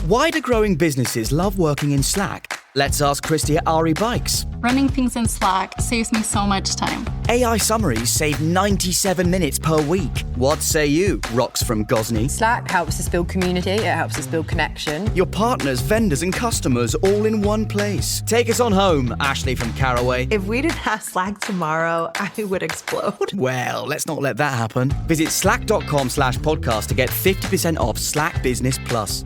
Why do growing businesses love working in Slack? Let's ask Christy at Ari Bikes. Running things in Slack saves me so much time. AI summaries save 97 minutes per week. What say you, Rox from Gosney? Slack helps us build community, it helps us build connection. Your partners, vendors and customers all in one place. Take us on home, Ashley from Caraway. If we didn't have Slack tomorrow, I would explode. Well, let's not let that happen. Visit slack.com/podcast to get 50% off Slack Business Plus.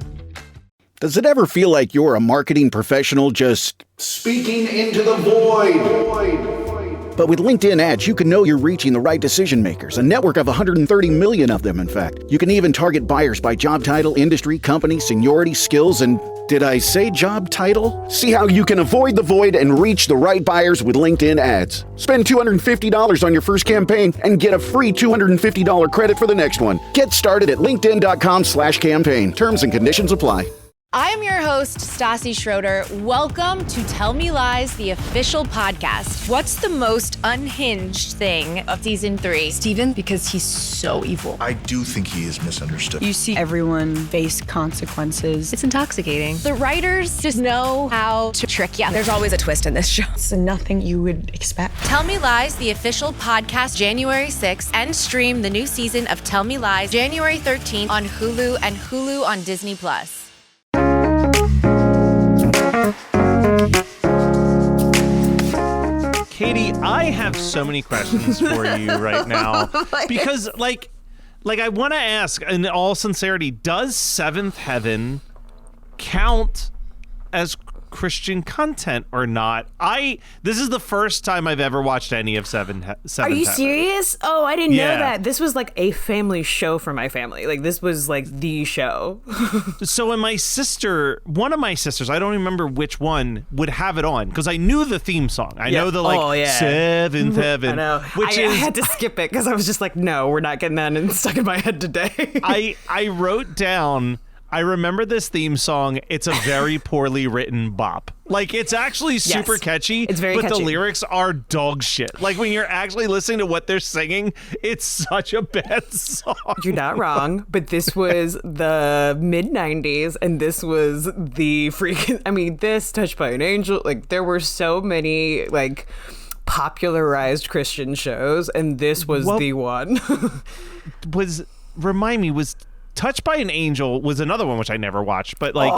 Does it ever feel like you're a marketing professional just speaking into the void? But with LinkedIn ads, you can know you're reaching the right decision makers, a network of 130 million of them, in fact. You can even target buyers by job title, industry, company, seniority, skills, and did I say job title? See how you can avoid the void and reach the right buyers with LinkedIn ads. Spend $250 on your first campaign and get a free $250 credit for the next one. Get started at linkedin.com/campaign. Terms and conditions apply. I am your host, Stassi Schroeder. Welcome to Tell Me Lies, the official podcast. What's the most unhinged thing of season 3? Steven, because he's so evil. I do think he is misunderstood. You see everyone face consequences. It's intoxicating. The writers just know how to trick you. There's always a twist in this show. It's nothing you would expect. Tell Me Lies, the official podcast, January 6th, and stream the new season of Tell Me Lies, January 13th on Hulu and Hulu on Disney+. Katie, I have so many questions for you right now because, like I want to ask, in all sincerity, does Seventh Heaven count as Christian content or not? This is the first time I've ever watched any of Seventh Heaven. Are you serious? Oh, I didn't know that. This was like a family show for my family. Like, this was like the show. So when one of my sisters, I don't remember which one, would have it on because I knew the theme song. I know the Seventh Heaven. I know. I had to skip it because I was just like, no, we're not getting that stuck in my head today. I wrote down, I remember this theme song. It's a very poorly written bop. Like, it's actually super catchy. It's very catchy. The lyrics are dog shit. Like, when you're actually listening to what they're singing, it's such a bad song. You're not wrong, but this was the mid-90s, and this was the freaking... I mean, this, Touched by an Angel, like, there were so many, like, popularized Christian shows, and this was the one. Remind me, was... Touched by an Angel was another one which I never watched, but like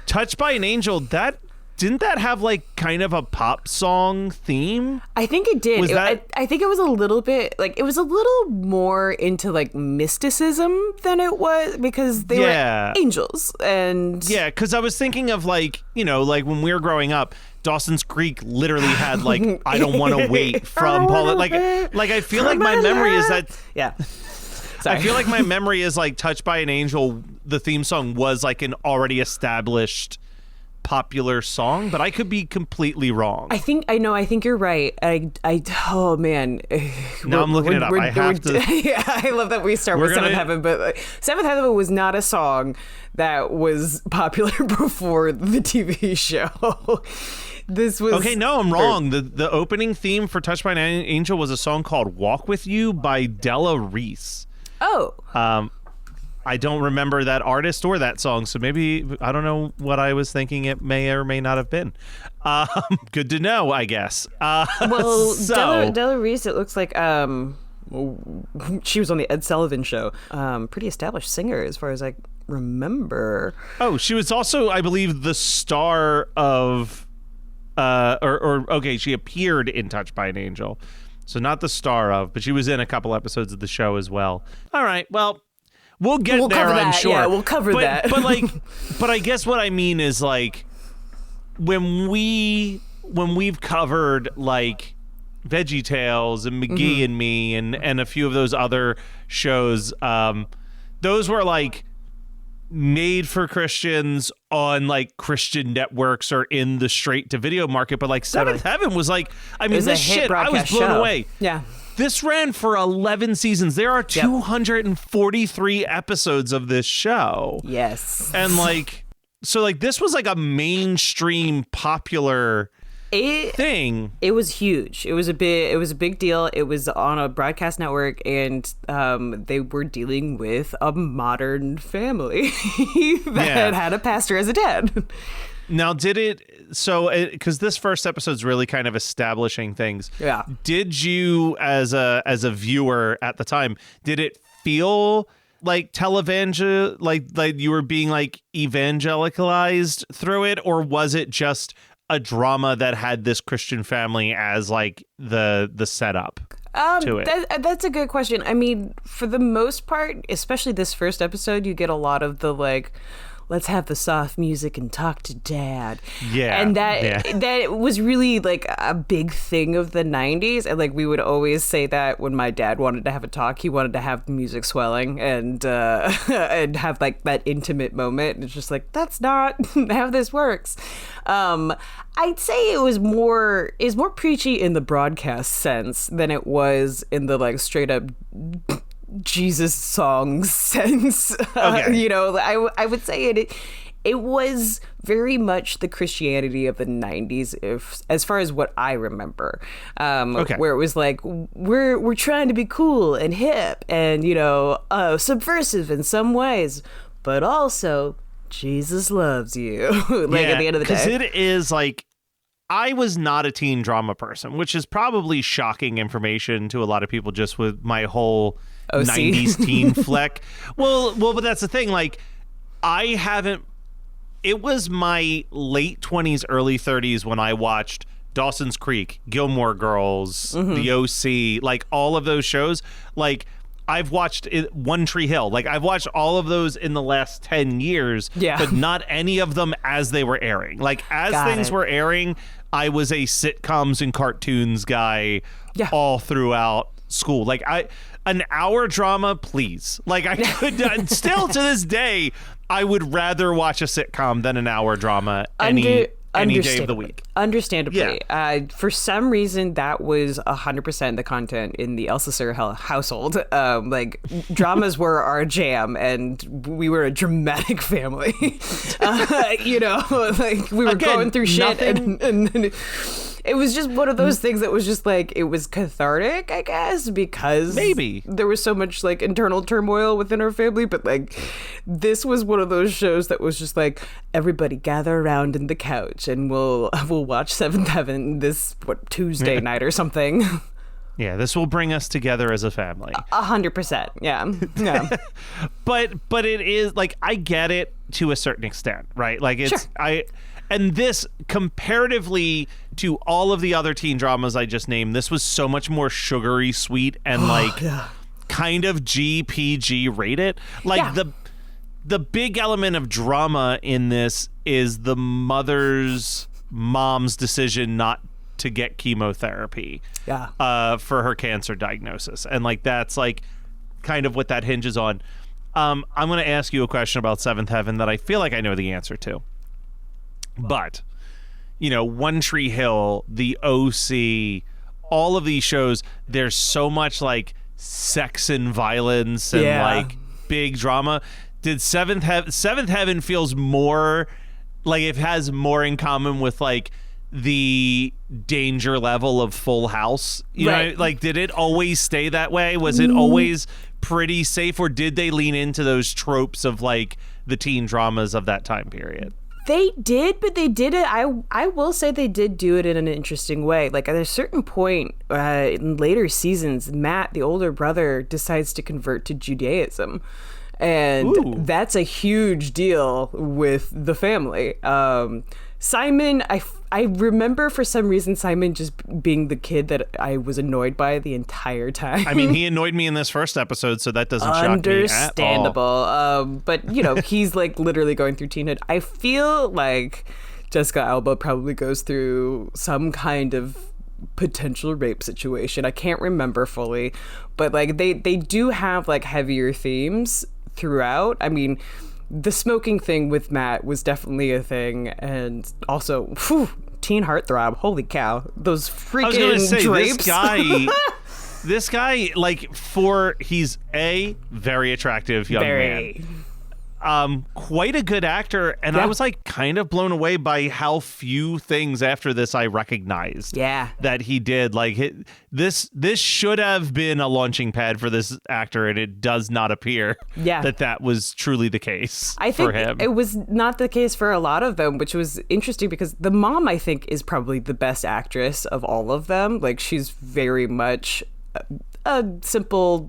Touched by an Angel, didn't that have like kind of a pop song theme? I think it did. I think it was a little bit like, it was a little more into like mysticism than it was because they were angels. And because I was thinking of like, you know, like when we were growing up, Dawson's Creek literally had like I Don't Want to Wait from Paula. Like I feel like my memory is that Sorry. I feel like my memory is like Touched by an Angel, the theme song was like an already established popular song, but I could be completely wrong. I think you're right. Oh man. Now I'm looking it up. I have to. Yeah, I love that we start with Seventh Heaven, but Seventh Heaven was not a song that was popular before the TV show. This was okay. No, I'm wrong. The opening theme for Touched by an Angel was a song called "Walk with You" by Della Reese. Oh. I don't remember that artist or that song, so maybe I don't know what I was thinking it may or may not have been. Good to know, I guess. Della Reese, it looks like she was on the Ed Sullivan Show. Pretty established singer as far as I remember. Oh, she was also, I believe, the star of she appeared in Touched by an Angel. So not the star of, but she was in a couple episodes of the show as well. All right, well, we'll get there, I'm sure. Yeah, we'll cover that. But I guess what I mean is like when we've covered like Veggie Tales and McGee and Me and a few of those other shows, those were like made for Christians on like Christian networks or in the straight to video market, but like Seventh Heaven was like, I mean, this shit, I was blown away. Yeah. This ran for 11 seasons. There are 243 episodes of this show. Yes. And like, so like this was like a mainstream popular thing. It was huge. It was a big deal. It was on a broadcast network, and they were dealing with a modern family that had a pastor as a dad. Now, because this first episode's really kind of establishing things. Yeah. Did you, as a viewer at the time, did it feel like like you were being like evangelicalized through it, or was it just a drama that had this Christian family as like the setup to it? That's a good question. I mean, for the most part, especially this first episode, you get a lot of the like, let's have the soft music and talk to dad. Yeah. And that was really like a big thing of the 90s. And like we would always say that when my dad wanted to have a talk, he wanted to have the music swelling and and have like that intimate moment. And it's just like, that's not how this works. I'd say it was more preachy in the broadcast sense than it was in the like straight up Jesus songs sense. Okay. I would say it was very much the Christianity of the 90s, as far as what I remember. Where it was like, we're trying to be cool and hip and subversive in some ways, but also Jesus loves you. At the end of the day, because it is like, I was not a teen drama person, which is probably shocking information to a lot of people just with my whole OC. 90s teen flick. Well, but that's the thing. Like, it was my late 20s, early 30s when I watched Dawson's Creek, Gilmore Girls, The OC, like all of those shows. Like, I've watched One Tree Hill. Like, I've watched all of those in the last 10 years, but not any of them as they were airing. Like, as things were airing, I was a sitcoms and cartoons guy all throughout school. Like, an hour drama, please. Like, I could still to this day, I would rather watch a sitcom than an hour drama any day of the week. Understandably. For some reason, that was 100% the content in the Elsa Sir household. Like, dramas were our jam, and we were a dramatic family. Like, we were going through shit, and it was just one of those things that was just like, it was cathartic, I guess, because maybe there was so much like internal turmoil within our family. But like, this was one of those shows that was just like, everybody gather around in the couch and we'll watch Seventh Heaven this Tuesday night or something. Yeah, this will bring us together as a family. 100%. Yeah. But it is like, I get it to a certain extent, right? Like, it's and this, comparatively to all of the other teen dramas I just named, this was so much more sugary sweet and kind of GPG rated. Like, the big element of drama in this is the mom's decision not to get chemotherapy for her cancer diagnosis. And like, that's like kind of what that hinges on. I'm going to ask you a question about Seventh Heaven that I feel like I know the answer to. But, One Tree Hill, The OC, all of these shows, there's so much like sex and violence and like big drama. Did Seventh Heaven feels more like it has more in common with like the danger level of Full House? You know, like, did it always stay that way? Was it always pretty safe, or did they lean into those tropes of like the teen dramas of that time period? They did, but they did it. I will say they did do it in an interesting way. Like, at a certain point in later seasons, Matt, the older brother, decides to convert to Judaism. And that's a huge deal with the family. Simon, I remember for some reason Simon just being the kid that I was annoyed by the entire time. I mean, he annoyed me in this first episode, so that doesn't shock me at all. Understandable. But, he's like literally going through teenhood. I feel like Jessica Alba probably goes through some kind of potential rape situation. I can't remember fully, but like they do have like heavier themes throughout. I mean, the smoking thing with Matt was definitely a thing, and also teen heartthrob. Holy cow, those freaking I was gonna say, drapes. This guy, like, he's a very attractive young man. quite a good actor, and I was like kind of blown away by how few things after this I recognized that he did. Like this should have been a launching pad for this actor, and it does not appear that was truly the case for him. It was not the case for a lot of them, which was interesting because the mom, I think, is probably the best actress of all of them. Like, she's very much a simple,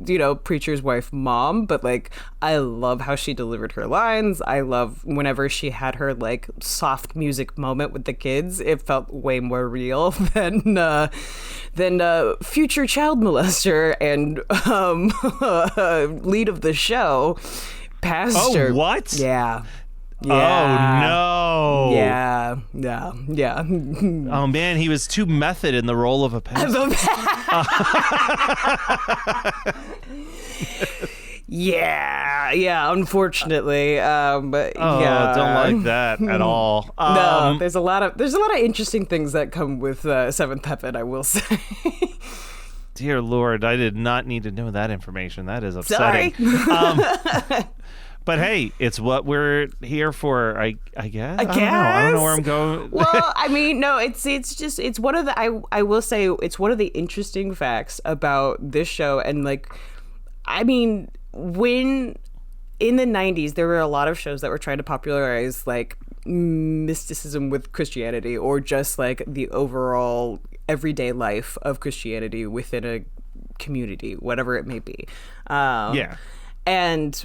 preacher's wife mom, but like I love how she delivered her lines. I love whenever she had her like soft music moment with the kids. It felt way more real than future child molester and lead of the show, pastor. Oh, what? Yeah. Yeah. Oh, no. Yeah. Oh, man, he was too method in the role of a pastor. Yeah, unfortunately. Don't like that at all. No, there's a lot of interesting things that come with Seventh Heaven, I will say. Dear Lord, I did not need to know that information. That is upsetting. Sorry. But hey, it's what we're here for, I guess. I don't know where I'm going. Well, I mean, no, it's one of the I will say it's one of the interesting facts about this show. And like, I mean, when in the 90s there were a lot of shows that were trying to popularize like mysticism with Christianity, or just like the overall everyday life of Christianity within a community, whatever it may be. And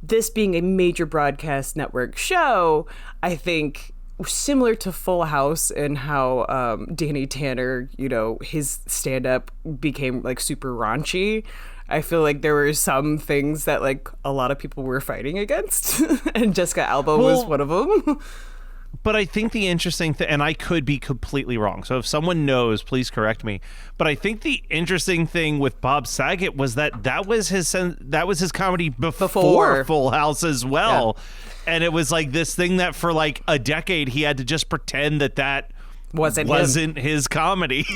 this being a major broadcast network show, I think similar to Full House and how Danny Tanner, his stand-up became like super raunchy. I feel like there were some things that like a lot of people were fighting against, and Jessica Alba was one of them. But I think the interesting thing, and I could be completely wrong, so if someone knows, please correct me. But I think the interesting thing with Bob Saget was that was his comedy before Full House as well, and it was like this thing that for like a decade he had to just pretend that wasn't his comedy.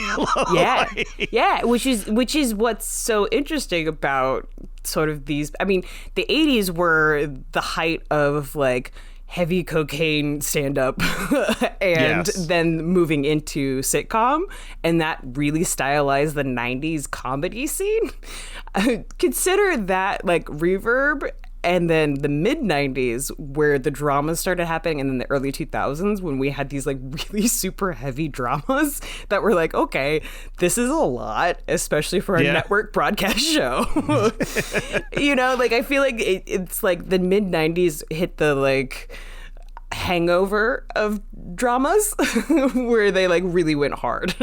Which is what's so interesting about sort of these. I mean, the 80s were the height of like heavy cocaine stand-up and then moving into sitcom, and that really stylized the 90s comedy scene. Consider that like Reverb, and then the mid-90s where the dramas started happening, and then the early 2000s when we had these like really super heavy dramas that were like, okay, this is a lot, especially for a network broadcast show. Like I feel like it's like the mid-90s hit the like hangover of dramas where they like really went hard.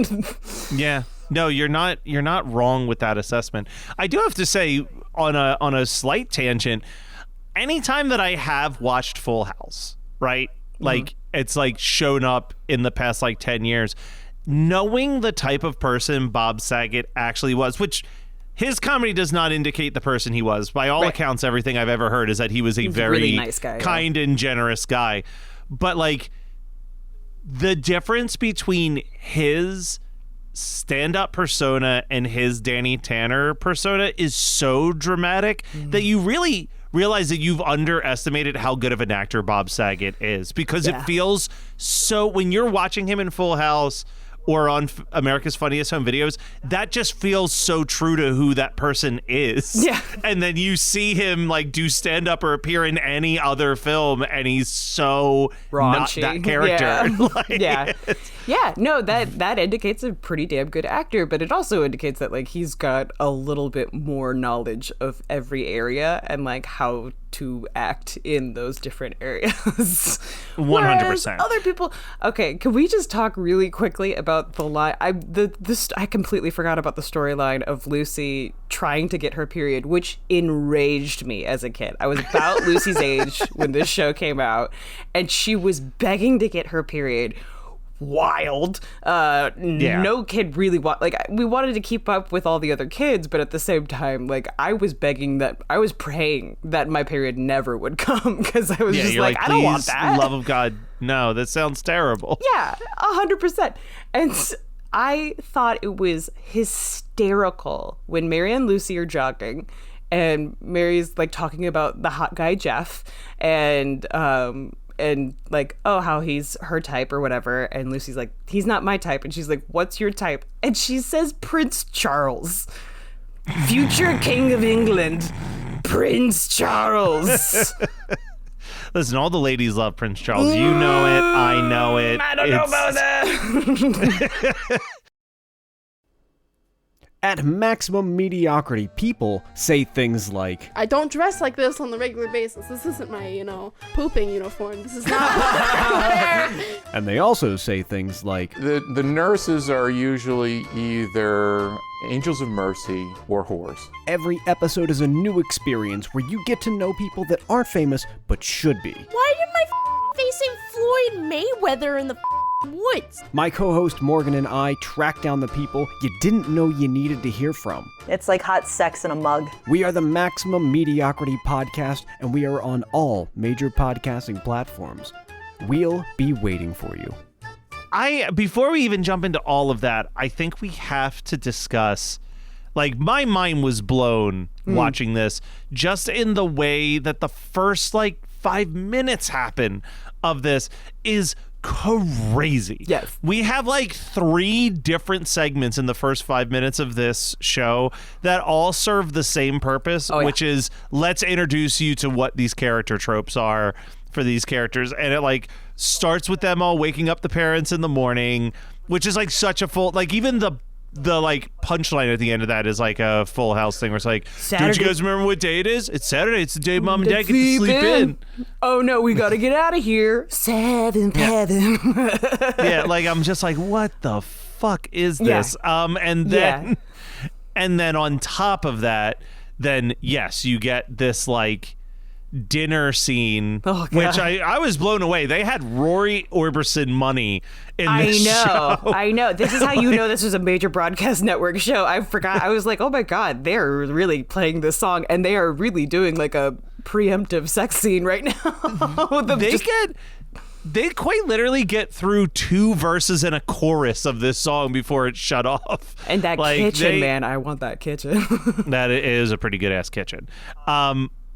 No, you're not wrong with that assessment. I do have to say, on a slight tangent, anytime that I have watched Full House, right? Like it's like shown up in the past like 10 years, knowing the type of person Bob Saget actually was, which his comedy does not indicate the person he was. By all accounts, everything I've ever heard is that he was a very really nice guy, kind and generous guy. But like the difference between his stand-up persona and his Danny Tanner persona is so dramatic that you really realize that you've underestimated how good of an actor Bob Saget is, because it feels so, when you're watching him in Full House or on America's Funniest Home Videos, that just feels so true to who that person is. Yeah. And then you see him like do stand-up or appear in any other film, and he's so raunchy. Not that character. No, that indicates a pretty damn good actor, but it also indicates that like he's got a little bit more knowledge of every area and like how to act in those different areas. 100%. Other people. Okay, can we just talk really quickly about the line? I completely forgot about the storyline of Lucy trying to get her period, which enraged me as a kid. I was about Lucy's age when this show came out, and she was begging to get her period. Wild. No kid really we wanted to keep up with all the other kids, but at the same time, like I was praying that my period never would come, because I was just like, I don't want that. Love of God, no, that sounds terrible. 100%. And I thought it was hysterical when Mary and Lucy are jogging, and Mary's like talking about the hot guy Jeff, and like, oh, how he's her type or whatever, and Lucy's like, he's not my type, and she's like, what's your type? And she says Prince Charles, future King of England, Prince Charles. Listen, all the ladies love Prince Charles. You know it. I know it. I don't know about that. At Maximum Mediocrity, people say things like, I don't dress like this on the regular basis. This isn't my, pooping uniform. This is not. and they also say things like, The nurses are usually either angels of mercy or whores. every episode is a new experience where you get to know people that aren't famous but should be. Why am I facing Floyd Mayweather in the woods? My co-host Morgan and I track down the people you didn't know you needed to hear from. It's like hot sex in a mug. We are the Maximum Mediocrity Podcast, and we are on all major podcasting platforms. We'll be waiting for you. Before we even jump into all of that, I think we have to discuss, like, my mind was blown watching this, just in the way that the first, 5 minutes happen of this is crazy. Yes. We have 3 different segments in the first 5 minutes of this show that all serve the same purpose, which is let's introduce you to what these character tropes are for these characters. And it starts with them all waking up the parents in the morning, which is such a full, even the punchline at the end of that is a Full House thing where it's like, Saturday. don't you guys remember what day it is? It's Saturday. It's the day Mom and Dad get to sleep in. Oh no, we gotta get out of here. Seventh heaven. Yeah, I'm just what the fuck is this? And then on top of that, then yes, you get this dinner scene, which I was blown away. They had Rory Orbison money in this show. I know. This is how you know this was a major broadcast network show. I forgot. I was like, oh my God, they're really playing this song, and they are really doing a preemptive sex scene right now. They quite literally get through 2 verses and a chorus of this song before it's shut off. And that kitchen, man, I want that kitchen. That is a pretty good ass kitchen.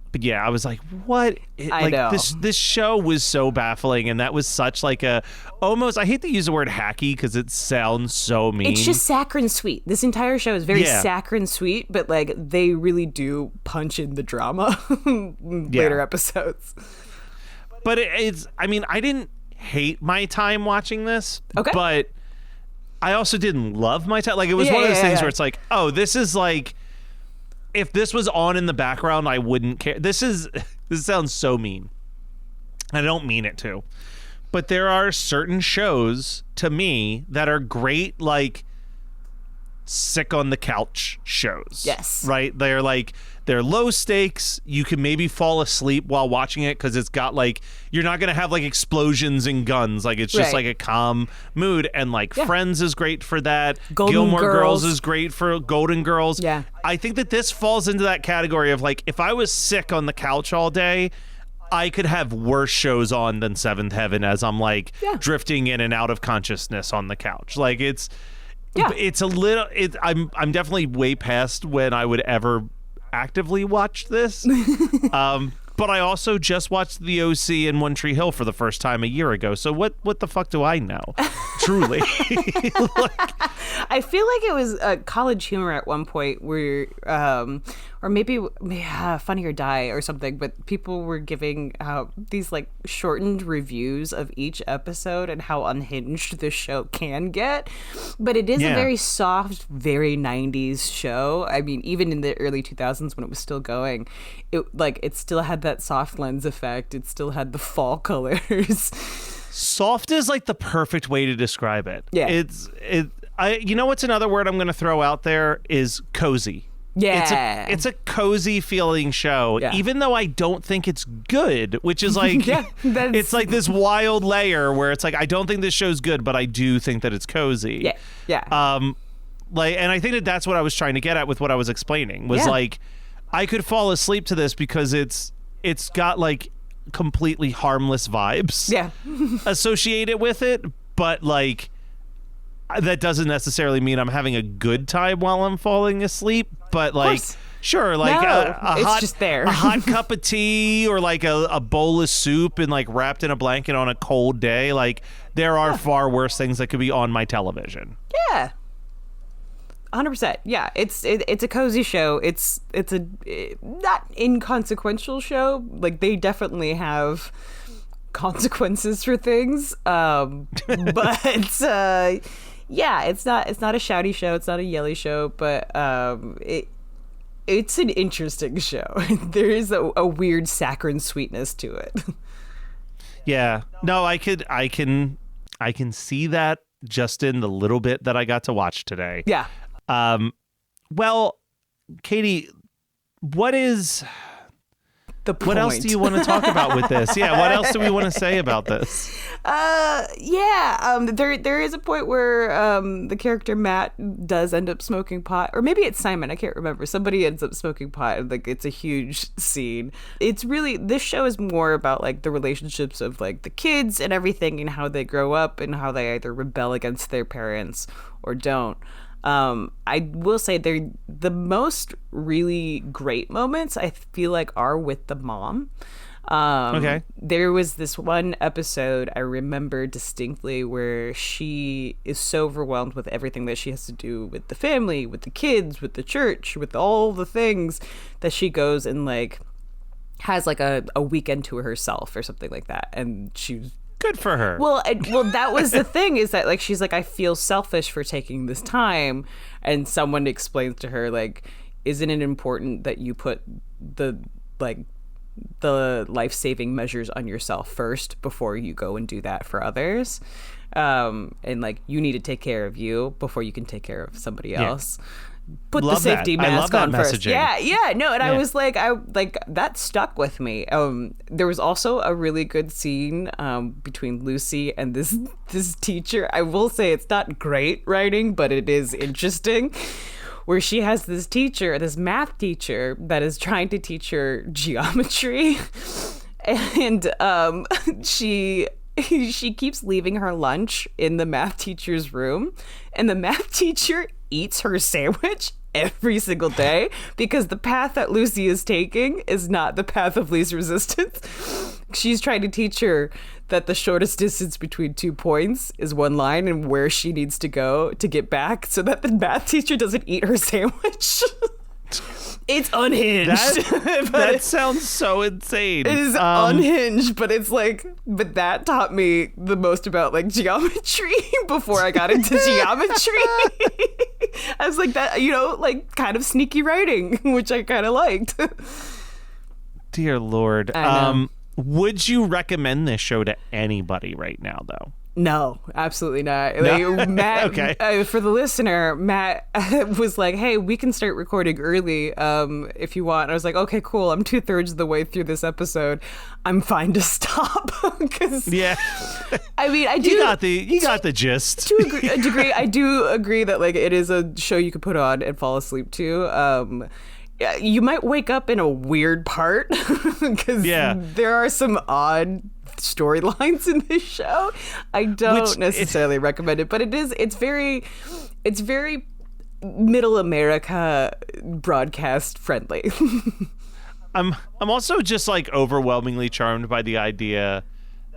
But yeah, I was like, what? I know. This show was so baffling, and that was such a almost, I hate to use the word hacky because it sounds so mean. It's just saccharine sweet. This entire show is very saccharine sweet, but they really do punch in the drama later episodes. But it's, I didn't hate my time watching this, but I also didn't love my time. It was one of those things where it's oh, this is if this was on in the background, I wouldn't care. This sounds so mean. I don't mean it to. But there are certain shows to me that are great, sick on the couch shows. Yes. Right? They're low stakes. You can maybe fall asleep while watching it because it's got you're not going to have explosions and guns. It's just a calm mood. And Friends is great for that. Gilmore Girls is great for Golden Girls. Yeah. I think that this falls into that category of if I was sick on the couch all day, I could have worse shows on than Seventh Heaven as I'm drifting in and out of consciousness on the couch. It's a little. I'm definitely way past when I would ever actively watch this. But I also just watched The OC and One Tree Hill for the first time a year ago. So what the fuck do I know? Truly. I feel like it was College Humor at one point where, or maybe Funny or Die or something, but people were giving these shortened reviews of each episode and how unhinged this show can get. But it is a very soft, very 90s show. Even in the early 2000s when it was still going, it still had that soft lens effect. It still had the fall colors. Soft is the perfect way to describe it. Yeah. You know what's another word I'm going to throw out there is cozy. Yeah. It's a cozy feeling show, even though I don't think it's good, which is it's this wild layer where it's I don't think this show's good, but I do think that it's cozy. Yeah. Yeah. And I think that's what I was trying to get at with what I was explaining was I could fall asleep to this because it's got completely harmless vibes associated with it, but that doesn't necessarily mean I'm having a good time while I'm falling asleep, but like, sure, like a hot cup of tea or like a bowl of soup and like wrapped in a blanket on a cold day. Like there are far worse things that could be on my television. Yeah. 100%. Yeah, it's a cozy show. It's a not inconsequential show. Like they definitely have consequences for things. But yeah, it's not a shouty show. It's not a yelly show, but it's an interesting show. There is a weird saccharine sweetness to it. Yeah. No, I can see that just in the little bit that I got to watch today. Yeah. Well, Katie, what else do you want to talk about with this? Yeah, what else do we want to say about this? There is a point where the character Matt does end up smoking pot, or maybe it's Simon, I can't remember. Somebody ends up smoking pot, and like it's a huge scene. It's really, this show is more about like the relationships of like the kids and everything, and how they grow up and how they either rebel against their parents or don't. I will say the most really great moments I feel like are with the mom. Okay. There was this one episode I remember distinctly where she is so overwhelmed with everything that she has to do with the family, with the kids, with the church, with all the things, that she goes and like has like a weekend to herself or something like that. And she good for her. Well, that was the thing, is that like she's like, I feel selfish for taking this time, and someone explains to her like, isn't it important that you put the life-saving measures on yourself first before you go and do that for others? And like, you need to take care of you before you can take care of somebody else. Put Love the safety that. mask on first. Messaging. Yeah. No, and I was like, that stuck with me. There was also a really good scene between Lucy and this teacher. I will say it's not great writing, but it is interesting. Where she has this math teacher that is trying to teach her geometry, and she keeps leaving her lunch in the math teacher's room, and the math teacher eats her sandwich every single day because the path that Lucy is taking is not the path of least resistance. She's trying to teach her that the shortest distance between 2 points is one line, and where she needs to go to get back so that the math teacher doesn't eat her sandwich. It's unhinged. That sounds so insane. It is unhinged, but it's like, but that taught me the most about like geometry before I got into geometry. I was like, that, like kind of sneaky writing, which I kind of liked. Dear Lord. Would you recommend this show to anybody right now, though? No, absolutely not. Like, Matt, okay. For the listener, Matt was like, hey, we can start recording early if you want. And I was like, okay, cool. I'm 2/3 of the way through this episode. I'm fine to stop. Yeah. I mean, I do. You got the gist. To a degree, I do agree that like it is a show you could put on and fall asleep to. You might wake up in a weird part because there are some odd storylines in this show. I don't necessarily recommend it, but it's very middle America broadcast friendly. I'm also just like overwhelmingly charmed by the idea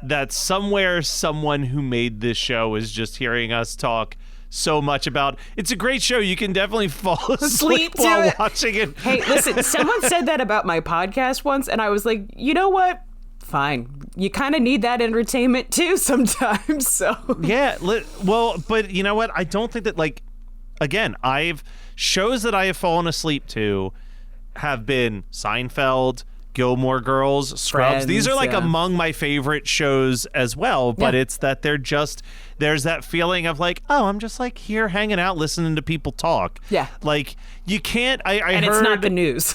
that somewhere someone who made this show is just hearing us talk so much about it's a great show. You can definitely fall asleep while watching it. Hey, listen, someone said that about my podcast once, and I was like, you know what? Fine. You kind of need that entertainment too sometimes. So yeah, well, but you know what? I don't think that, like, again, shows that I have fallen asleep to have been Seinfeld, Gilmore Girls, Scrubs. Friends, these are like among my favorite shows as well, but it's that there's that feeling of like, oh, I'm just like here hanging out listening to people talk. Yeah. Like you can't, I and heard, it's not the news.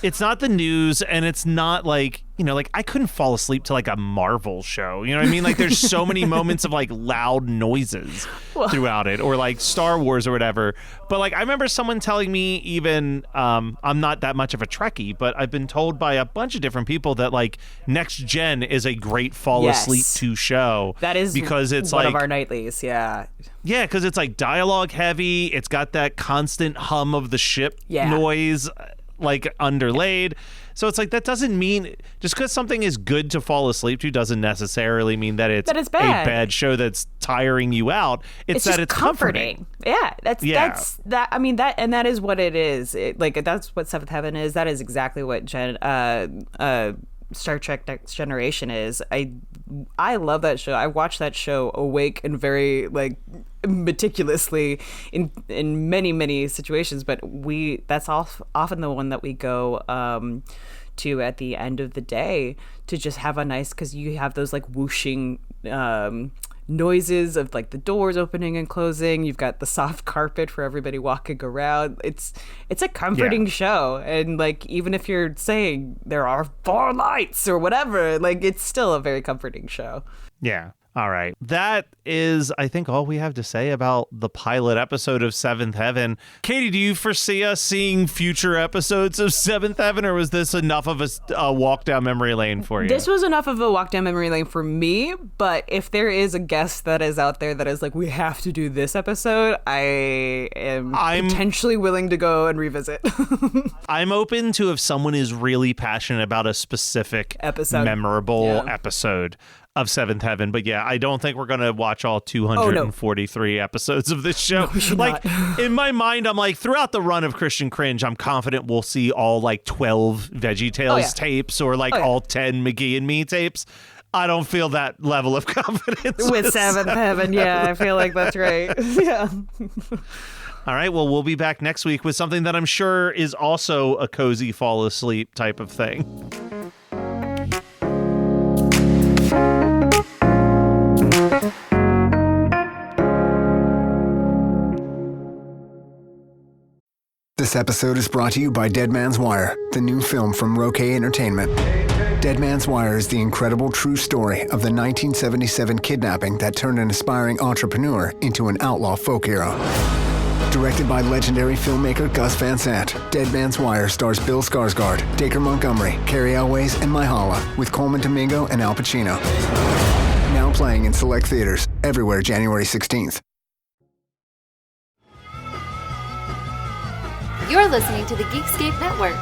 It's not the news, and it's not like, you know, like I couldn't fall asleep to like a Marvel show. You know what I mean? Like there's so many moments of like loud noises throughout it, or like Star Wars or whatever. But like I remember someone telling me, even I'm not that much of a Trekkie, but I've been told by a bunch of different people that like Next Gen is a great fall asleep to show. That is because it's one like of our nightlies. Yeah, because it's like dialogue heavy. It's got that constant hum of the ship noise like underlaid. So it's like, that doesn't mean, just because something is good to fall asleep to doesn't necessarily mean that it's bad. a bad show that's tiring you out. It's that it's comforting. Yeah, that's that. I mean, that is what it is. Like that's what Seventh Heaven is. That is exactly what Star Trek Next Generation is. I love that show. I watched that show awake and very like meticulously in many situations, but that's often the one that we go to at the end of the day to just have a nice, because you have those like whooshing noises of like the doors opening and closing. You've got the soft carpet for everybody walking around. It's a comforting show, and like even if you're saying there are 4 lights or whatever, like it's still a very comforting show. Yeah. All right. That is, I think, all we have to say about the pilot episode of Seventh Heaven. Katie, do you foresee us seeing future episodes of Seventh Heaven, or was this enough of a walk down memory lane for you? This was enough of a walk down memory lane for me, but if there is a guest that is out there that is like, we have to do this episode, I'm potentially willing to go and revisit. I'm open to, if someone is really passionate about a specific memorable episode of Seventh Heaven. But yeah, I don't think we're going to watch all 243 episodes of this show. No, like in my mind, I'm like, throughout the run of Christian Cringe, I'm confident we'll see all like 12 VeggieTales tapes, or like all 10 McGee and Me tapes. I don't feel that level of confidence with Seventh Heaven. Yeah, I feel like that's right. Yeah. All right, well, we'll be back next week with something that I'm sure is also a cozy fall asleep type of thing. This episode is brought to you by Dead Man's Wire, the new film from Roquet Entertainment. Dead Man's Wire is the incredible true story of the 1977 kidnapping that turned an aspiring entrepreneur into an outlaw folk hero. Directed by legendary filmmaker Gus Van Sant, Dead Man's Wire stars Bill Skarsgård, Dacre Montgomery, Carrie Elways, and Myha'la, with Coleman Domingo and Al Pacino. Now playing in select theaters everywhere January 16th. You're listening to the Geekscape Network.